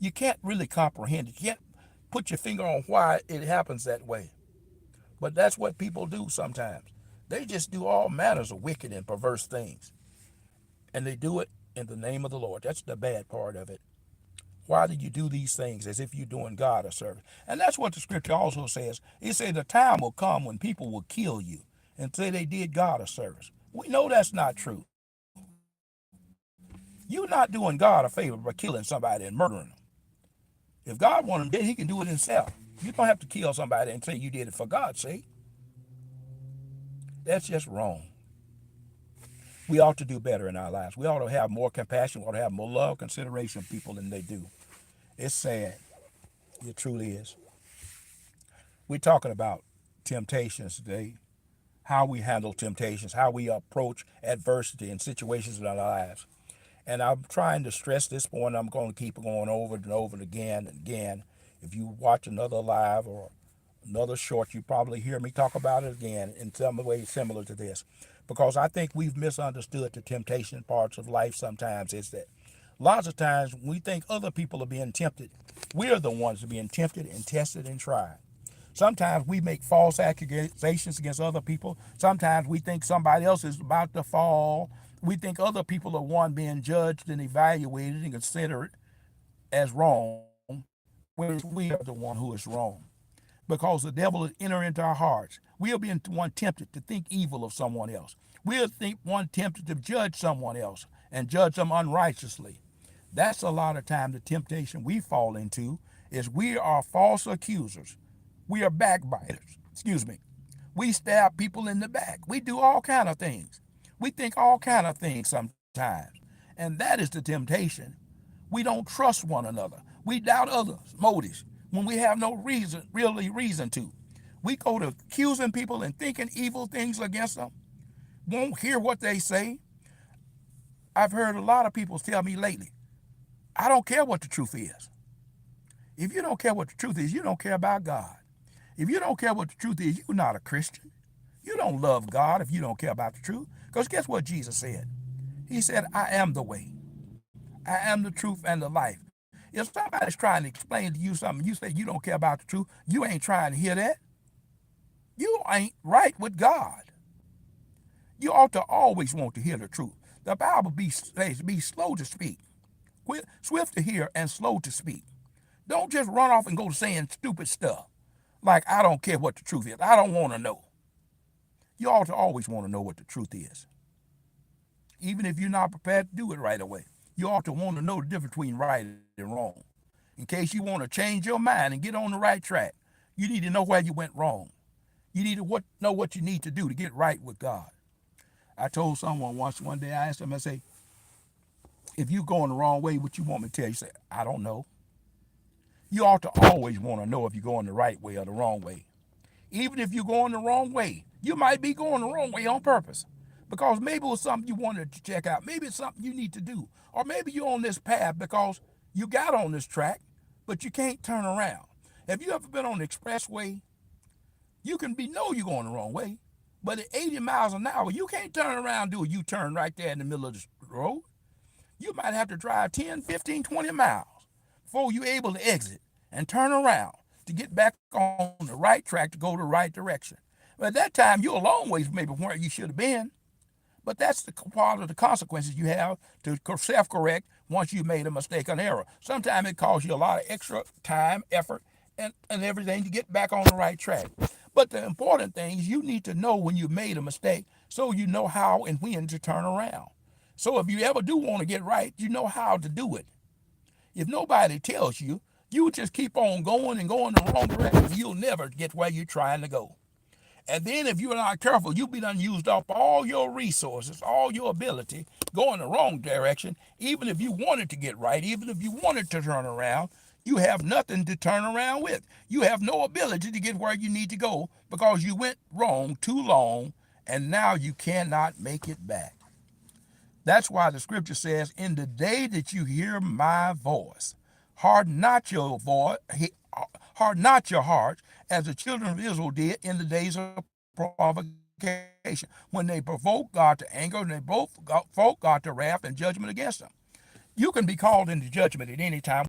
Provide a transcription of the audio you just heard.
You can't really comprehend it. You can't put your finger on why it happens that way. But that's what people do sometimes. They just do all manners of wicked and perverse things. And they do it in the name of the Lord. That's the bad part of it. Why do you do these things as if you're doing God a service? And that's what the scripture also says. It says the time will come when people will kill you and say they did God a service. We know that's not true. You're not doing God a favor by killing somebody and murdering them. If God wanted him dead, he can do it himself. You don't have to kill somebody and say you did it for God's sake. That's just wrong. We ought to do better in our lives. We ought to have more compassion. We ought to have more love, consideration of people than they do. It's sad. It truly is. We're talking about temptations today, how we handle temptations, how we approach adversity and situations in our lives. And I'm trying to stress this point. I'm going to keep going over and over again and again. If you watch another live or another short, you probably hear me talk about it again in some way similar to this. Because I think we've misunderstood the temptation parts of life sometimes. Is that lots of times when we think other people are being tempted, we're the ones that are being tempted and tested and tried. Sometimes we make false accusations against other people. Sometimes we think somebody else is about to fall. We think other people are one being judged and evaluated and considered as wrong, whereas we are the one who is wrong. Because the devil is entering into our hearts. We are being one tempted to think evil of someone else. We are one tempted to judge someone else and judge them unrighteously. That's a lot of time the temptation we fall into is we are false accusers. We are backbiters. Excuse me. We stab people in the back. We do all kind of things. We think all kind of things sometimes. And that is the temptation. We don't trust one another. We doubt others' motives when we have no reason, really reason to. We go to accusing people and thinking evil things against them. Won't hear what they say. I've heard a lot of people tell me lately, I don't care what the truth is. If you don't care what the truth is, you don't care about God. If you don't care what the truth is, you're not a Christian. You don't love God if you don't care about the truth. Because guess what Jesus said? He said, I am the way. I am the truth and the life. If somebody's trying to explain to you something, you say you don't care about the truth, you ain't trying to hear that. You ain't right with God. You ought to always want to hear the truth. The Bible says be slow to speak, swift to hear, and slow to speak. Don't just run off and go saying stupid stuff like I don't care what the truth is. I don't want to know. You ought to always want to know what the truth is, even if you're not prepared to do it right away. You ought to want to know the difference between right and wrong. In case you want to change your mind and get on the right track, you need to know where you went wrong. You need to know what you need to do to get right with God. I told someone once, one day, I asked them, I say, if you're going the wrong way, what you want me to tell you? He said, I don't know. You ought to always want to know if you're going the right way or the wrong way. Even if you're going the wrong way, you might be going the wrong way on purpose. Because maybe it was something you wanted to check out. Maybe it's something you need to do. Or maybe you're on this path because you got on this track, but you can't turn around. Have you ever been on the expressway? You can know you're going the wrong way, but at 80 miles an hour, you can't turn around and do a U-turn right there in the middle of the road. You might have to drive 10, 15, 20 miles before you're able to exit and turn around to get back on the right track to go the right direction. But at that time, you're a long ways maybe from where you should have been. But that's the part of the consequences you have to self-correct once you made a mistake or an error. Sometimes it costs you a lot of extra time, effort, and everything to get back on the right track. But the important thing is you need to know when you made a mistake so you know how and when to turn around. So if you ever do want to get right, you know how to do it. If nobody tells you, you just keep on going and going in the wrong direction. You'll never get where you're trying to go. And then if you're not careful, you'll be done used up all your resources, all your ability, going the wrong direction. Even if you wanted to get right, even if you wanted to turn around, you have nothing to turn around with. You have no ability to get where you need to go because you went wrong too long, and now you cannot make it back. That's why the scripture says, in the day that you hear my voice, harden not your voice, harden not your heart, as the children of Israel did in the days of provocation, when they provoked God to anger and they provoked God to wrath and judgment against them. You can be called into judgment at any time.